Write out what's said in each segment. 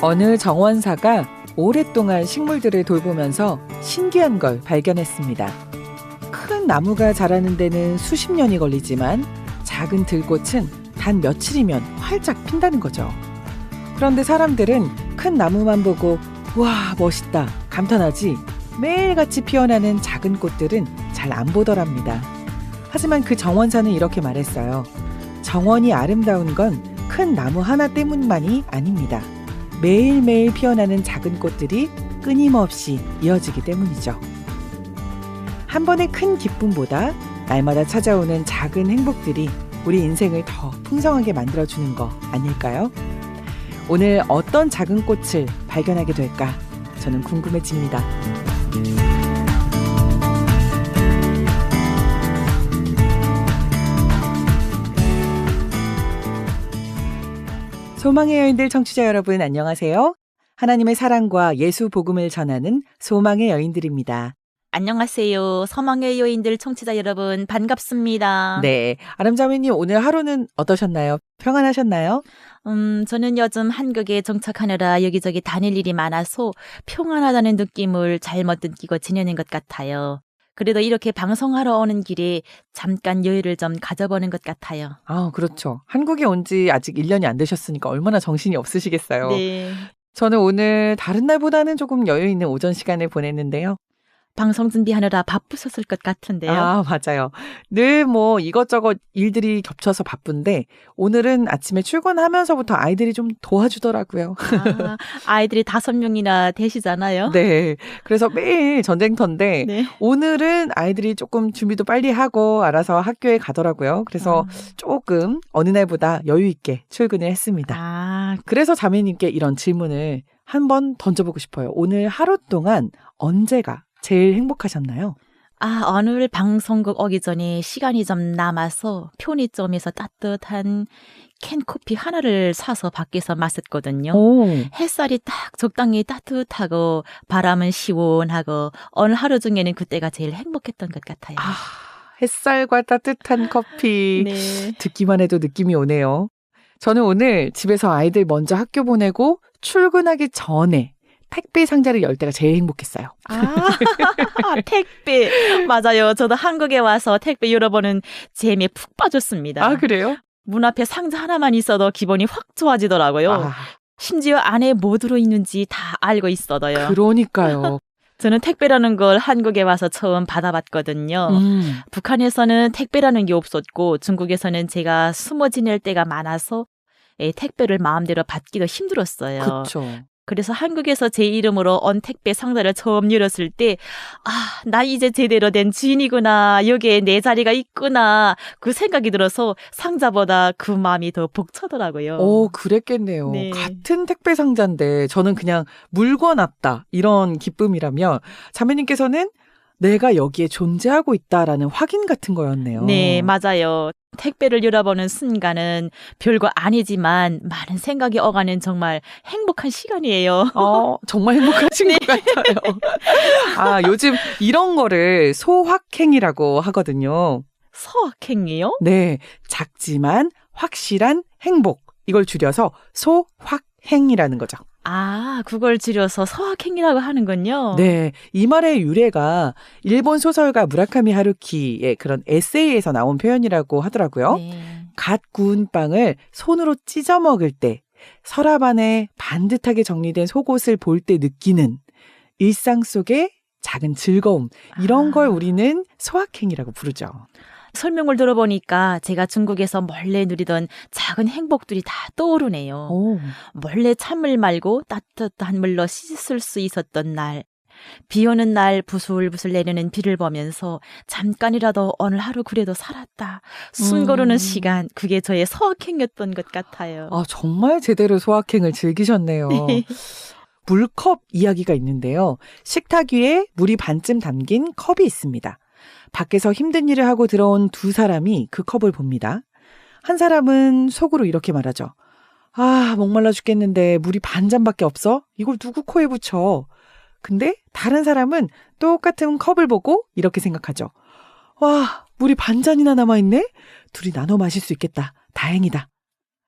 어느 정원사가 오랫동안 식물들을 돌보면서 신기한 걸 발견했습니다. 큰 나무가 자라는 데는 수십 년이 걸리지만 작은 들꽃은 단 며칠이면 활짝 핀다는 거죠. 그런데 사람들은 큰 나무만 보고 와 멋있다 감탄하지 매일같이 피어나는 작은 꽃들은 잘 안 보더랍니다. 하지만 그 정원사는 이렇게 말했어요. 정원이 아름다운 건 큰 나무 하나 때문만이 아닙니다. 매일매일 피어나는 작은 꽃들이 끊임없이 이어지기 때문이죠. 한 번의 큰 기쁨보다 날마다 찾아오는 작은 행복들이 우리 인생을 더 풍성하게 만들어주는 거 아닐까요? 오늘 어떤 작은 꽃을 발견하게 될까? 저는 궁금해집니다. 소망의 여인들 청취자 여러분 안녕하세요. 하나님의 사랑과 예수 복음을 전하는 소망의 여인들입니다. 안녕하세요. 소망의 여인들 청취자 여러분 반갑습니다. 네, 아름자매님 오늘 하루는 어떠셨나요? 평안하셨나요? 저는 요즘 한국에 정착하느라 여기저기 다닐 일이 많아서 평안하다는 느낌을 잘못 느끼고 지내는 것 같아요. 그래도 이렇게 방송하러 오는 길에 잠깐 여유를 좀 가져보는 것 같아요. 아, 그렇죠. 한국에 온 지 아직 1년이 안 되셨으니까 얼마나 정신이 없으시겠어요. 네. 저는 오늘 다른 날보다는 조금 여유 있는 오전 시간을 보냈는데요. 방송 준비하느라 바쁘셨을 것 같은데요. 아, 맞아요. 늘 이것저것 일들이 겹쳐서 바쁜데 오늘은 아침에 출근하면서부터 아이들이 좀 도와주더라고요. 아, 아이들이 5명이나 되시잖아요. 네. 그래서 매일 전쟁터인데 네. 오늘은 아이들이 조금 준비도 빨리 하고 알아서 학교에 가더라고요. 그래서 조금 어느 날보다 여유 있게 출근을 했습니다. 그래서 자매님께 이런 질문을 한번 던져보고 싶어요. 오늘 하루 동안 언제가 제일 행복하셨나요? 오늘 방송국 오기 전에 시간이 좀 남아서 편의점에서 따뜻한 캔커피 하나를 사서 밖에서 마셨거든요. 오. 햇살이 딱 적당히 따뜻하고 바람은 시원하고 오늘 하루 중에는 그때가 제일 행복했던 것 같아요. 햇살과 따뜻한 커피. 네. 듣기만 해도 느낌이 오네요. 저는 오늘 집에서 아이들 먼저 학교 보내고 출근하기 전에 택배 상자를 열 때가 제일 행복했어요. 택배. 맞아요. 저도 한국에 와서 택배 열어보는 재미에 푹 빠졌습니다. 아, 그래요? 문 앞에 상자 하나만 있어도 기분이 확 좋아지더라고요. 심지어 안에 뭐 들어있는지 다 알고 있어도요. 그러니까요. 저는 택배라는 걸 한국에 와서 처음 받아봤거든요. 북한에서는 택배라는 게 없었고 중국에서는 제가 숨어 지낼 때가 많아서 택배를 마음대로 받기도 힘들었어요. 그렇죠. 그래서 한국에서 제 이름으로 온 택배 상자를 처음 열었을 때 나 이제 제대로 된 주인이구나. 여기에 내 자리가 있구나. 그 생각이 들어서 상자보다 그 마음이 더 벅차더라고요. 오, 그랬겠네요. 네. 같은 택배 상자인데 저는 그냥 물건 왔다 이런 기쁨이라면 자매님께서는 내가 여기에 존재하고 있다라는 확인 같은 거였네요. 네, 맞아요. 택배를 열어보는 순간은 별거 아니지만 많은 생각이 오가는 정말 행복한 시간이에요. 정말 행복하신 것 같아요. 요즘 이런 거를 소확행이라고 하거든요. 소확행이요? 네, 작지만 확실한 행복. 이걸 줄여서 소확행이라는 거죠. 그걸 줄여서 소확행이라고 하는군요. 네, 이 말의 유래가 일본 소설가 무라카미 하루키의 그런 에세이에서 나온 표현이라고 하더라고요. 네. 갓 구운 빵을 손으로 찢어 먹을 때 서랍 안에 반듯하게 정리된 속옷을 볼 때 느끼는 일상 속의 작은 즐거움, 이런 걸 우리는 소확행이라고 부르죠. 설명을 들어보니까 제가 중국에서 몰래 누리던 작은 행복들이 다 떠오르네요. 몰래 찬물 말고 따뜻한 물로 씻을 수 있었던 날, 비 오는 날 부슬부슬 내리는 비를 보면서 잠깐이라도 오늘 하루 그래도 살았다. 숨 고르는 시간, 그게 저의 소확행이었던 것 같아요. 정말 제대로 소확행을 즐기셨네요. 물컵 이야기가 있는데요. 식탁 위에 물이 반쯤 담긴 컵이 있습니다. 밖에서 힘든 일을 하고 들어온 두 사람이 그 컵을 봅니다. 한 사람은 속으로 이렇게 말하죠. 목말라 죽겠는데 물이 반 잔밖에 없어? 이걸 누구 코에 붙여? 근데 다른 사람은 똑같은 컵을 보고 이렇게 생각하죠. 와, 물이 반 잔이나 남아있네? 둘이 나눠 마실 수 있겠다. 다행이다.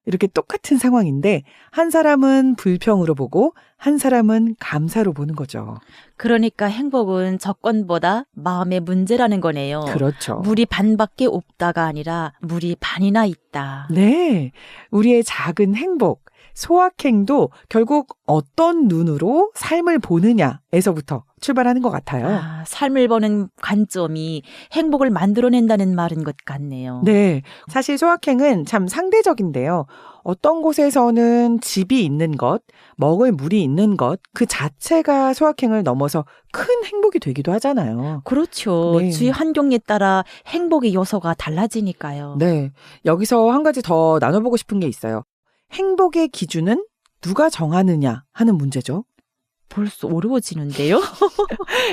이렇게 똑같은 상황인데 한 사람은 불평으로 보고 한 사람은 감사로 보는 거죠. 그러니까 행복은 조건보다 마음의 문제라는 거네요. 그렇죠. 물이 반밖에 없다가 아니라 물이 반이나 있다. 네. 우리의 작은 행복, 소확행도 결국 어떤 눈으로 삶을 보느냐에서부터 출발하는 것 같아요. 삶을 보는 관점이 행복을 만들어낸다는 말인 것 같네요. 네. 사실 소확행은 참 상대적인데요. 어떤 곳에서는 집이 있는 것, 먹을 물이 있는 것, 그 자체가 소확행을 넘어서 큰 행복이 되기도 하잖아요. 그렇죠. 네. 주위 환경에 따라 행복의 요소가 달라지니까요. 네. 여기서 한 가지 더 나눠보고 싶은 게 있어요. 행복의 기준은 누가 정하느냐 하는 문제죠. 벌써 어려워지는데요?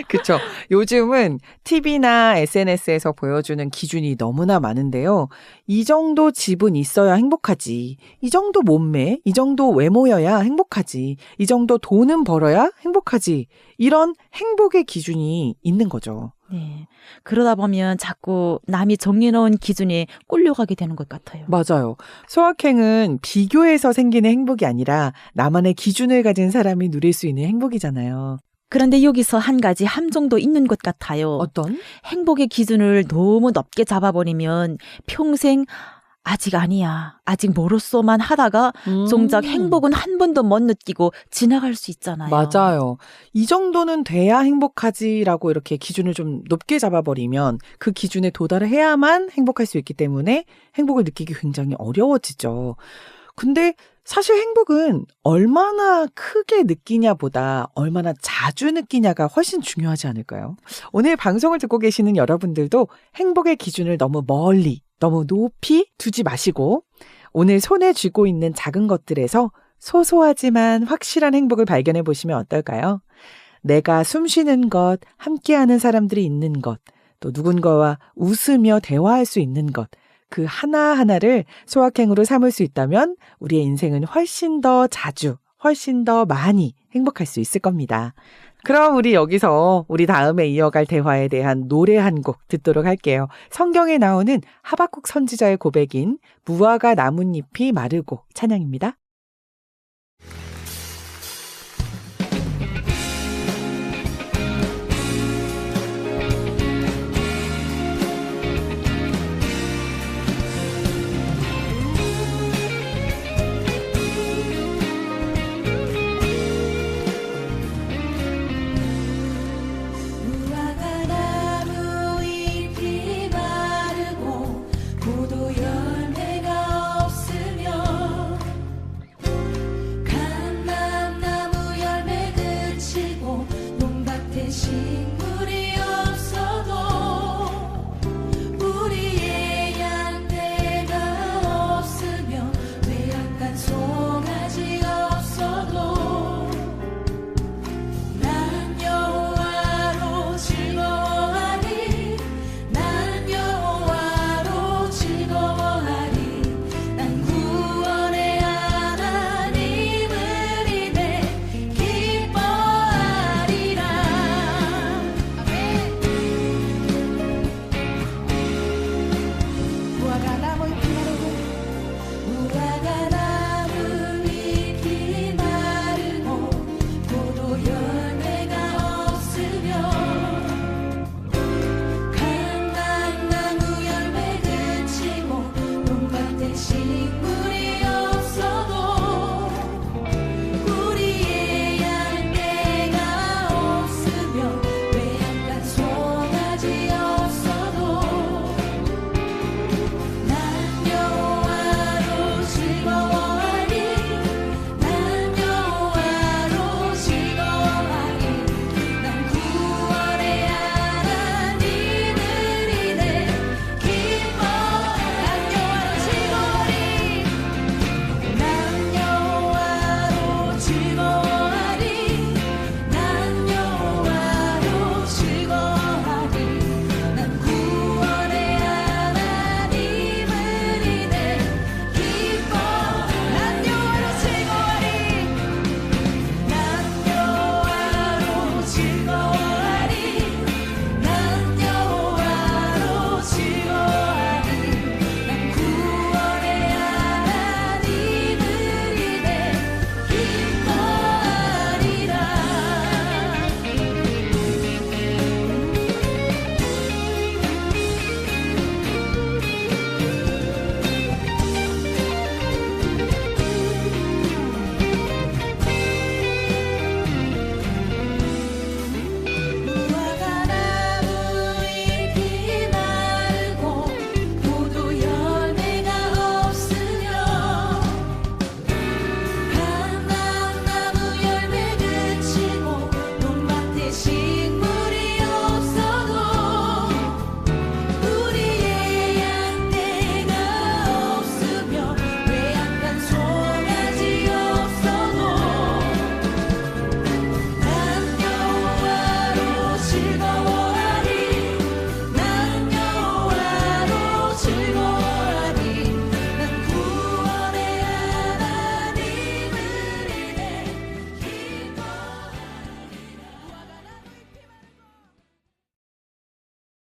그렇죠. 요즘은 TV나 SNS에서 보여주는 기준이 너무나 많은데요. 이 정도 집은 있어야 행복하지. 이 정도 몸매, 이 정도 외모여야 행복하지. 이 정도 돈은 벌어야 행복하지. 이런 행복의 기준이 있는 거죠. 네. 그러다 보면 자꾸 남이 정해놓은 기준에 꼴려가게 되는 것 같아요. 맞아요. 소확행은 비교해서 생기는 행복이 아니라 나만의 기준을 가진 사람이 누릴 수 있는 행복이잖아요. 그런데 여기서 한 가지 함정도 있는 것 같아요. 어떤? 행복의 기준을 너무 높게 잡아버리면 평생 아직 아니야, 아직 멀었어만 하다가 정작 행복은 한 번도 못 느끼고 지나갈 수 있잖아요. 맞아요. 이 정도는 돼야 행복하지라고 이렇게 기준을 좀 높게 잡아버리면 그 기준에 도달해야만 행복할 수 있기 때문에 행복을 느끼기 굉장히 어려워지죠. 근데 사실 행복은 얼마나 크게 느끼냐보다 얼마나 자주 느끼냐가 훨씬 중요하지 않을까요? 오늘 방송을 듣고 계시는 여러분들도 행복의 기준을 너무 멀리, 너무 높이 두지 마시고 오늘 손에 쥐고 있는 작은 것들에서 소소하지만 확실한 행복을 발견해 보시면 어떨까요? 내가 숨 쉬는 것, 함께하는 사람들이 있는 것, 또 누군가와 웃으며 대화할 수 있는 것, 그 하나하나를 소확행으로 삼을 수 있다면 우리의 인생은 훨씬 더 자주, 훨씬 더 많이 행복할 수 있을 겁니다. 그럼 우리 여기서 우리 다음에 이어갈 대화에 대한 노래 한 곡 듣도록 할게요. 성경에 나오는 하박국 선지자의 고백인 무화과 나뭇잎이 마르고 찬양입니다.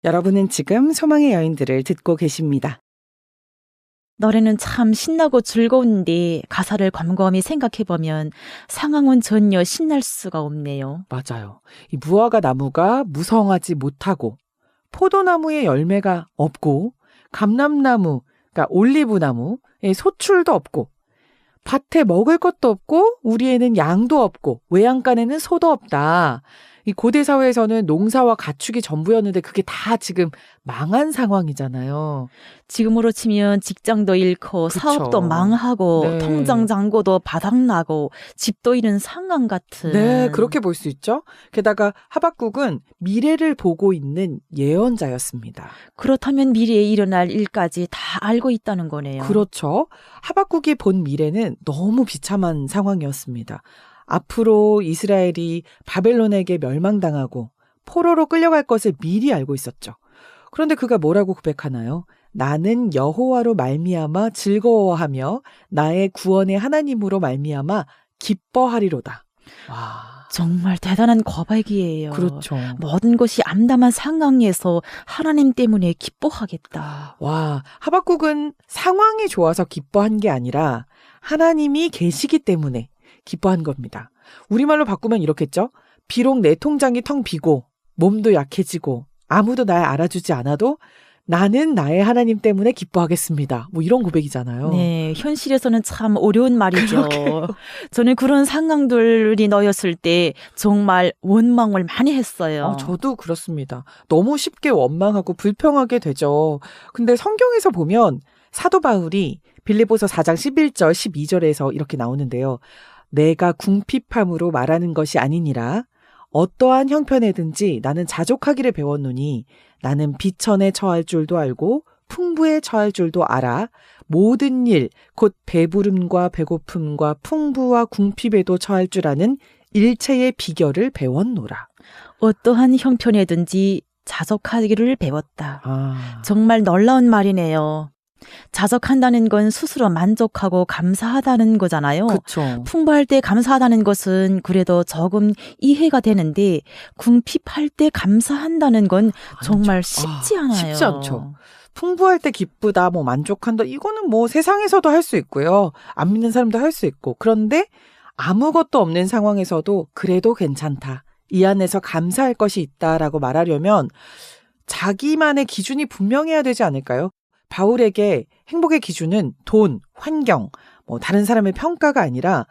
여러분은 지금 소망의 여인들을 듣고 계십니다. 노래는 참 신나고 즐거운데 가사를 곰곰이 생각해보면 상황은 전혀 신날 수가 없네요. 맞아요. 이 무화과 나무가 무성하지 못하고 포도나무에 열매가 없고 감람나무, 그러니까 올리브나무에 소출도 없고 밭에 먹을 것도 없고 우리에는 양도 없고 외양간에는 소도 없다. 이 고대 사회에서는 농사와 가축이 전부였는데 그게 다 지금 망한 상황이잖아요. 지금으로 치면 직장도 잃고 그쵸. 사업도 망하고 네. 통장 잔고도 바닥나고 집도 잃은 상황 같은. 네, 그렇게 볼 수 있죠. 게다가 하박국은 미래를 보고 있는 예언자였습니다. 그렇다면 미래에 일어날 일까지 다 알고 있다는 거네요. 그렇죠. 하박국이 본 미래는 너무 비참한 상황이었습니다. 앞으로 이스라엘이 바벨론에게 멸망당하고 포로로 끌려갈 것을 미리 알고 있었죠. 그런데 그가 뭐라고 고백하나요? 나는 여호와로 말미암아 즐거워하며 나의 구원의 하나님으로 말미암아 기뻐하리로다. 와, 정말 대단한 고백이에요. 그렇죠. 모든 것이 암담한 상황에서 하나님 때문에 기뻐하겠다. 와, 하박국은 상황이 좋아서 기뻐한 게 아니라 하나님이 계시기 때문에 기뻐한 겁니다. 우리말로 바꾸면 이렇겠죠? 비록 내 통장이 텅 비고 몸도 약해지고 아무도 날 알아주지 않아도 나는 나의 하나님 때문에 기뻐하겠습니다. 뭐 이런 고백이잖아요. 네, 현실에서는 참 어려운 말이죠. 저는 그런 상황들이 놓였을 때 정말 원망을 많이 했어요. 저도 그렇습니다. 너무 쉽게 원망하고 불평하게 되죠. 근데 성경에서 보면 사도 바울이 빌립보서 4장 11절 12절에서 이렇게 나오는데요. 내가 궁핍함으로 말하는 것이 아니니라. 어떠한 형편에든지 나는 자족하기를 배웠노니 나는 비천에 처할 줄도 알고 풍부에 처할 줄도 알아. 모든 일, 곧 배부름과 배고픔과 풍부와 궁핍에도 처할 줄 아는 일체의 비결을 배웠노라. 어떠한 형편에든지 자족하기를 배웠다. 정말 놀라운 말이네요. 자족한다는 건 스스로 만족하고 감사하다는 거잖아요. 그렇죠. 풍부할 때 감사하다는 것은 그래도 조금 이해가 되는데 궁핍할 때 감사한다는 건 정말 쉽지 않아요. 쉽지 않죠. 풍부할 때 기쁘다, 뭐 만족한다, 이거는 뭐 세상에서도 할 수 있고요. 안 믿는 사람도 할 수 있고. 그런데 아무것도 없는 상황에서도 그래도 괜찮다. 이 안에서 감사할 것이 있다라고 말하려면 자기만의 기준이 분명해야 되지 않을까요? 바울에게 행복의 기준은 돈, 환경, 뭐 다른 사람의 평가가 아니라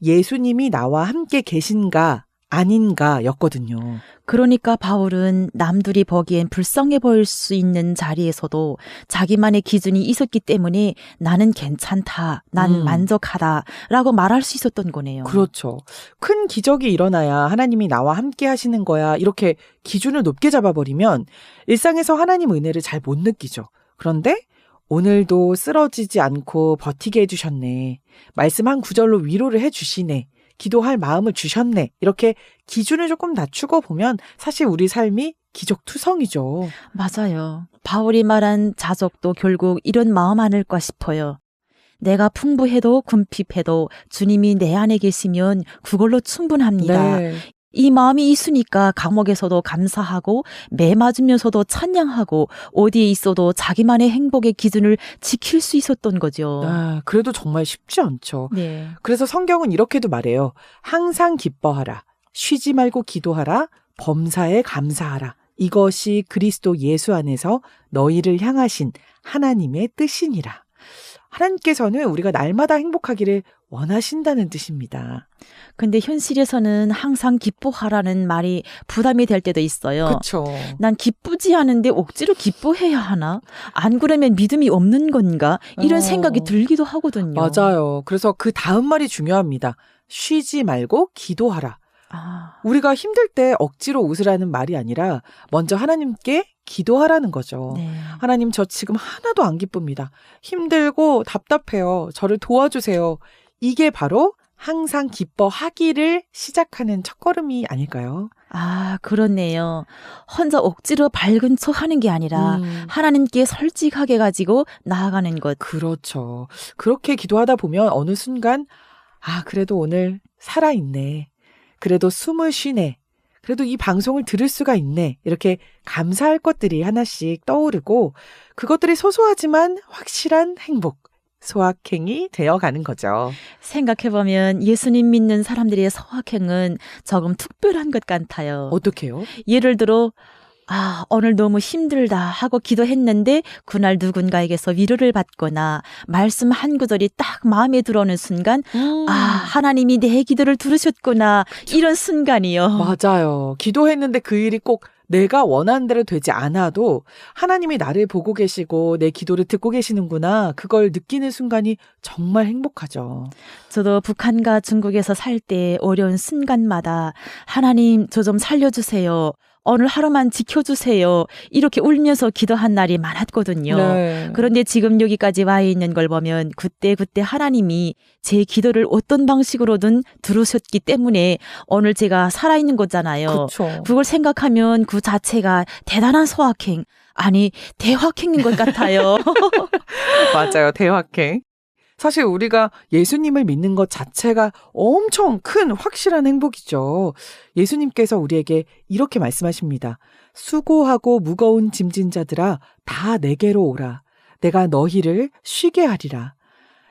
예수님이 나와 함께 계신가 아닌가였거든요. 그러니까 바울은 남들이 보기엔 불쌍해 보일 수 있는 자리에서도 자기만의 기준이 있었기 때문에 나는 괜찮다, 난 만족하다라고 말할 수 있었던 거네요. 그렇죠. 큰 기적이 일어나야 하나님이 나와 함께 하시는 거야. 이렇게 기준을 높게 잡아버리면 일상에서 하나님 은혜를 잘 못 느끼죠. 그런데 오늘도 쓰러지지 않고 버티게 해주셨네. 말씀 한 구절로 위로를 해주시네. 기도할 마음을 주셨네. 이렇게 기준을 조금 낮추고 보면 사실 우리 삶이 기적투성이죠. 맞아요. 바울이 말한 자족도 결국 이런 마음 아닐까 싶어요. 내가 풍부해도 궁핍해도 주님이 내 안에 계시면 그걸로 충분합니다. 네. 이 마음이 있으니까 감옥에서도 감사하고 매 맞으면서도 찬양하고 어디에 있어도 자기만의 행복의 기준을 지킬 수 있었던 거죠. 그래도 정말 쉽지 않죠. 네. 그래서 성경은 이렇게도 말해요. 항상 기뻐하라. 쉬지 말고 기도하라. 범사에 감사하라. 이것이 그리스도 예수 안에서 너희를 향하신 하나님의 뜻이니라. 하나님께서는 우리가 날마다 행복하기를 원하신다는 뜻입니다. 근데 현실에서는 항상 기뻐하라는 말이 부담이 될 때도 있어요. 그렇죠. 난 기쁘지 않은데 억지로 기뻐해야 하나? 안 그러면 믿음이 없는 건가? 이런 생각이 들기도 하거든요. 맞아요. 그래서 그 다음 말이 중요합니다. 쉬지 말고 기도하라. 우리가 힘들 때 억지로 웃으라는 말이 아니라 먼저 하나님께 기도하라는 거죠. 네. 하나님, 저 지금 하나도 안 기쁩니다. 힘들고 답답해요. 저를 도와주세요. 이게 바로 항상 기뻐하기를 시작하는 첫걸음이 아닐까요? 그렇네요. 혼자 억지로 밝은 척 하는 게 아니라 하나님께 솔직하게 가지고 나아가는 것. 그렇죠. 그렇게 기도하다 보면 어느 순간 그래도 오늘 살아있네. 그래도 숨을 쉬네. 그래도 이 방송을 들을 수가 있네. 이렇게 감사할 것들이 하나씩 떠오르고 그것들이 소소하지만 확실한 행복, 소확행이 되어가는 거죠. 생각해보면 예수님 믿는 사람들의 소확행은 조금 특별한 것 같아요. 어떻게요? 예를 들어 오늘 너무 힘들다 하고 기도했는데 그날 누군가에게서 위로를 받거나 말씀 한 구절이 딱 마음에 들어오는 순간 하나님이 내 기도를 들으셨구나 이런 순간이요. 맞아요. 기도했는데 그 일이 꼭 내가 원하는 대로 되지 않아도 하나님이 나를 보고 계시고 내 기도를 듣고 계시는구나 그걸 느끼는 순간이 정말 행복하죠. 저도 북한과 중국에서 살 때 어려운 순간마다 하나님 저 좀 살려주세요. 오늘 하루만 지켜주세요. 이렇게 울면서 기도한 날이 많았거든요. 네. 그런데 지금 여기까지 와 있는 걸 보면 그때 하나님이 제 기도를 어떤 방식으로든 들으셨기 때문에 오늘 제가 살아있는 거잖아요. 그렇죠. 그걸 생각하면 그 자체가 대단한 소확행, 아니 대확행인 것 같아요. 맞아요. 대확행. 사실 우리가 예수님을 믿는 것 자체가 엄청 큰 확실한 행복이죠. 예수님께서 우리에게 이렇게 말씀하십니다. 수고하고 무거운 짐진 자들아 다 내게로 오라. 내가 너희를 쉬게 하리라.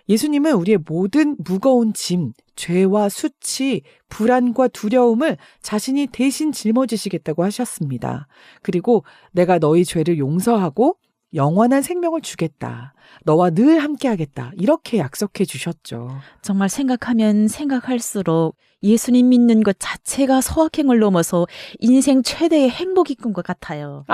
예수님은 우리의 모든 무거운 짐, 죄와 수치, 불안과 두려움을 자신이 대신 짊어지시겠다고 하셨습니다. 그리고 내가 너희 죄를 용서하고 영원한 생명을 주겠다. 너와 늘 함께하겠다. 이렇게 약속해 주셨죠. 정말 생각하면 생각할수록 예수님 믿는 것 자체가 소확행을 넘어서 인생 최대의 행복인 것 같아요.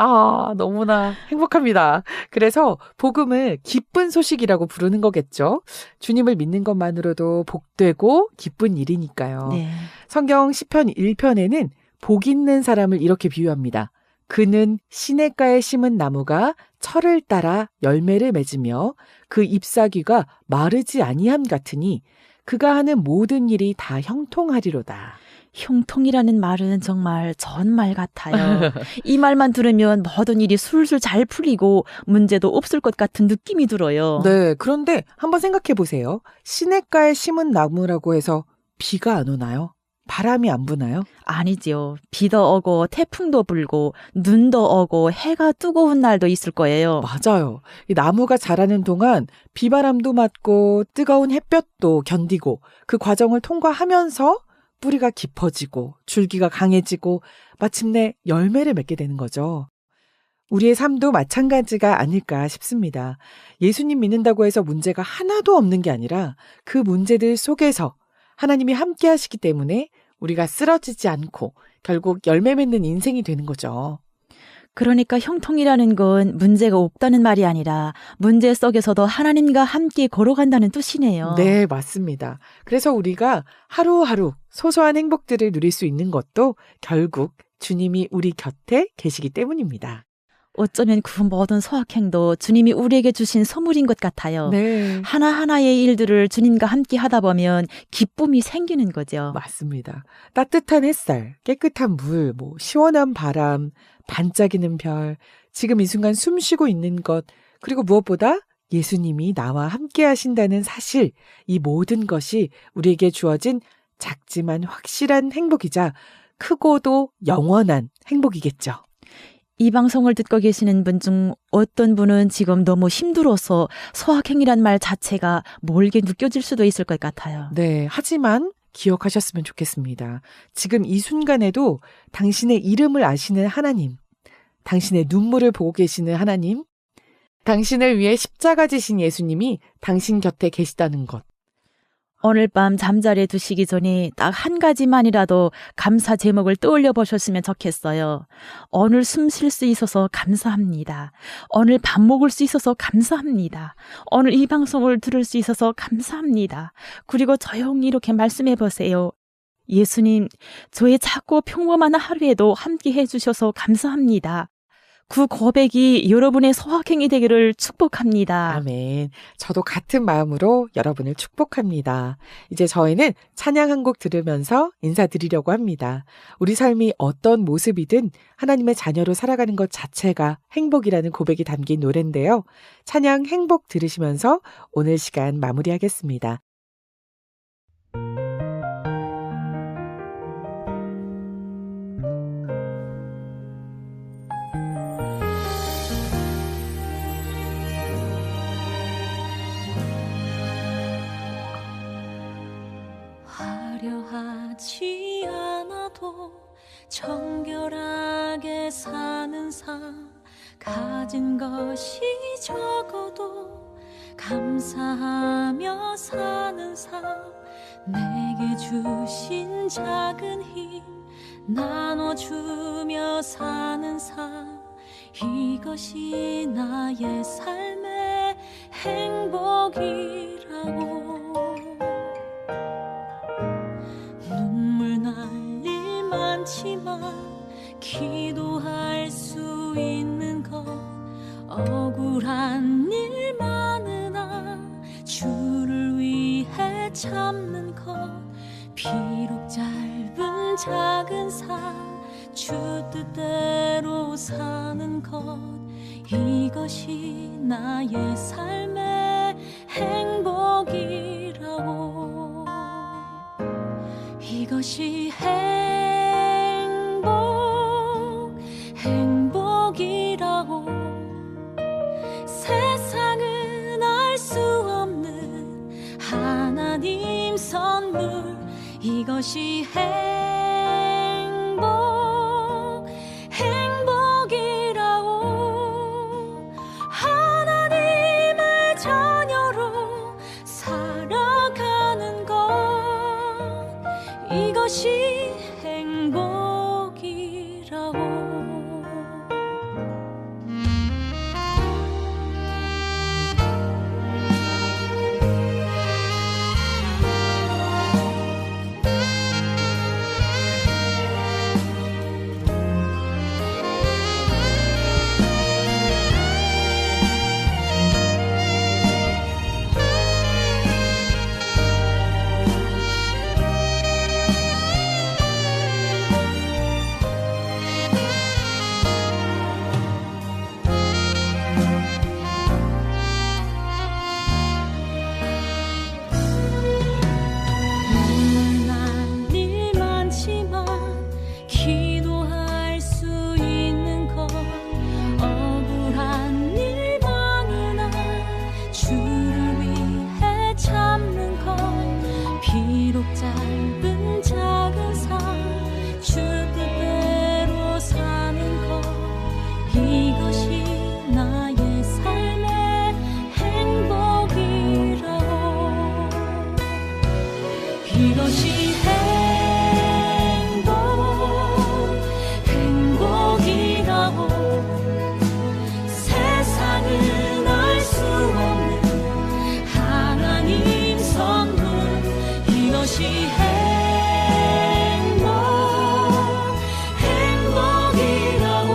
너무나 행복합니다. 그래서 복음을 기쁜 소식이라고 부르는 거겠죠. 주님을 믿는 것만으로도 복되고 기쁜 일이니까요. 네. 성경 시편 1편에는 복 있는 사람을 이렇게 비유합니다. 그는 시냇가에 심은 나무가 철을 따라 열매를 맺으며 그 잎사귀가 마르지 아니함 같으니 그가 하는 모든 일이 다 형통하리로다. 형통이라는 말은 정말 좋은 말 같아요. 이 말만 들으면 모든 일이 술술 잘 풀리고 문제도 없을 것 같은 느낌이 들어요. 네, 그런데 한번 생각해 보세요. 시냇가에 심은 나무라고 해서 비가 안 오나요? 바람이 안 부나요? 아니죠. 비도 오고 태풍도 불고 눈도 오고 해가 뜨거운 날도 있을 거예요. 맞아요. 이 나무가 자라는 동안 비바람도 맞고 뜨거운 햇볕도 견디고 그 과정을 통과하면서 뿌리가 깊어지고 줄기가 강해지고 마침내 열매를 맺게 되는 거죠. 우리의 삶도 마찬가지가 아닐까 싶습니다. 예수님 믿는다고 해서 문제가 하나도 없는 게 아니라 그 문제들 속에서 하나님이 함께 하시기 때문에 우리가 쓰러지지 않고 결국 열매 맺는 인생이 되는 거죠. 그러니까 형통이라는 건 문제가 없다는 말이 아니라 문제 속에서도 하나님과 함께 걸어간다는 뜻이네요. 네, 맞습니다. 그래서 우리가 하루하루 소소한 행복들을 누릴 수 있는 것도 결국 주님이 우리 곁에 계시기 때문입니다. 어쩌면 그 모든 소확행도 주님이 우리에게 주신 선물인 것 같아요. 네, 하나하나의 일들을 주님과 함께 하다 보면 기쁨이 생기는 거죠. 맞습니다. 따뜻한 햇살, 깨끗한 물, 시원한 바람, 반짝이는 별, 지금 이 순간 숨 쉬고 있는 것, 그리고 무엇보다 예수님이 나와 함께 하신다는 사실, 이 모든 것이 우리에게 주어진 작지만 확실한 행복이자 크고도 영원한 행복이겠죠. 이 방송을 듣고 계시는 분 중 어떤 분은 지금 너무 힘들어서 소확행이란 말 자체가 멀게 느껴질 수도 있을 것 같아요. 네, 하지만 기억하셨으면 좋겠습니다. 지금 이 순간에도 당신의 이름을 아시는 하나님, 당신의 눈물을 보고 계시는 하나님, 당신을 위해 십자가 지신 예수님이 당신 곁에 계시다는 것. 오늘 밤 잠자리에 드시기 전에 딱 한 가지만이라도 감사 제목을 떠올려 보셨으면 좋겠어요. 오늘 숨 쉴 수 있어서 감사합니다. 오늘 밥 먹을 수 있어서 감사합니다. 오늘 이 방송을 들을 수 있어서 감사합니다. 그리고 조용히 이렇게 말씀해 보세요. 예수님, 저의 작고 평범한 하루에도 함께 해주셔서 감사합니다. 그 고백이 여러분의 소확행이 되기를 축복합니다. 아멘. 저도 같은 마음으로 여러분을 축복합니다. 이제 저희는 찬양 한 곡 들으면서 인사드리려고 합니다. 우리 삶이 어떤 모습이든 하나님의 자녀로 살아가는 것 자체가 행복이라는 고백이 담긴 노래인데요. 찬양 행복 들으시면서 오늘 시간 마무리하겠습니다. 많지 않아도 정결하게 사는 삶, 가진 것이 적어도 감사하며 사는 삶, 내게 주신 작은 힘 나눠주며 사는 삶, 이것이 나의 삶의 행복이라고. 눈물 날 일 많지만 기도할 수 있는 것, 억울한 일 많으나 주를 위해 참는 것, 비록 짧은 작은 삶 주 뜻대로 사는 것, 이것이 나의 삶의 행복이라고. 이것이 행복이라고. 세상은 알 수 없는 하나님 선물, 이것이 행복이라고. 하나님의 자녀로 살아가는 것, 이것이 행복이라고. 이것이 행복이라고. 세상은 알 수 없는 하나님 선물, 이것이 행복이라고.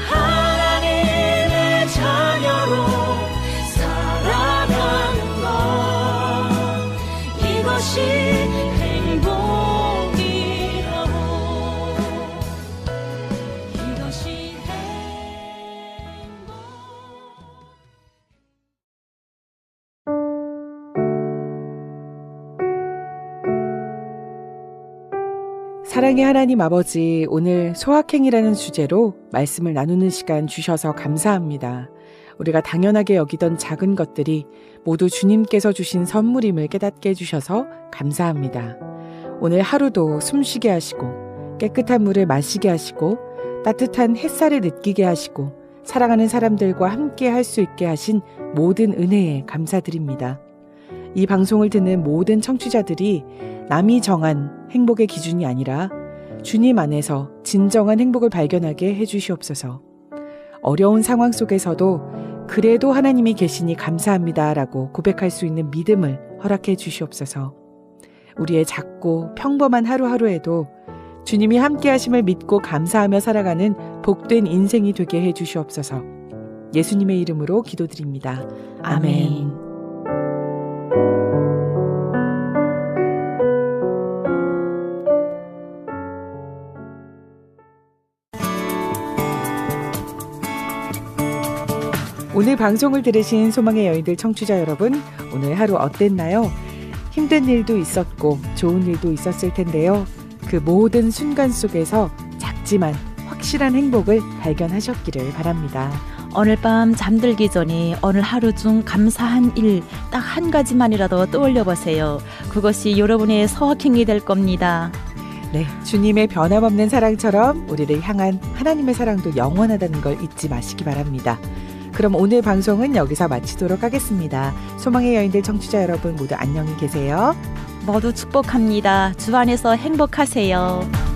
하나님의 자녀로 살아가는 것, 이것이 행복이라고. 이것이 사랑의 하나님 아버지, 오늘 소확행이라는 주제로 말씀을 나누는 시간 주셔서 감사합니다. 우리가 당연하게 여기던 작은 것들이 모두 주님께서 주신 선물임을 깨닫게 해주셔서 감사합니다. 오늘 하루도 숨쉬게 하시고 깨끗한 물을 마시게 하시고 따뜻한 햇살을 느끼게 하시고 사랑하는 사람들과 함께 할 수 있게 하신 모든 은혜에 감사드립니다. 이 방송을 듣는 모든 청취자들이 남이 정한 행복의 기준이 아니라 주님 안에서 진정한 행복을 발견하게 해주시옵소서. 어려운 상황 속에서도 그래도 하나님이 계시니 감사합니다라고 고백할 수 있는 믿음을 허락해 주시옵소서. 우리의 작고 평범한 하루하루에도 주님이 함께 하심을 믿고 감사하며 살아가는 복된 인생이 되게 해 주시옵소서. 예수님의 이름으로 기도드립니다. 아멘. 오늘 방송을 들으신 소망의 여인들 청취자 여러분, 오늘 하루 어땠나요? 힘든 일도 있었고 좋은 일도 있었을 텐데요. 그 모든 순간 속에서 작지만 확실한 행복을 발견하셨기를 바랍니다. 오늘 밤 잠들기 전에 오늘 하루 중 감사한 일 딱 한 가지만이라도 떠올려 보세요. 그것이 여러분의 소확행이 될 겁니다. 네, 주님의 변함없는 사랑처럼 우리를 향한 하나님의 사랑도 영원하다는 걸 잊지 마시기 바랍니다. 그럼 오늘 방송은 여기서 마치도록 하겠습니다. 소망의 여인들 청취자 여러분 모두 안녕히 계세요. 모두 축복합니다. 주 안에서 행복하세요.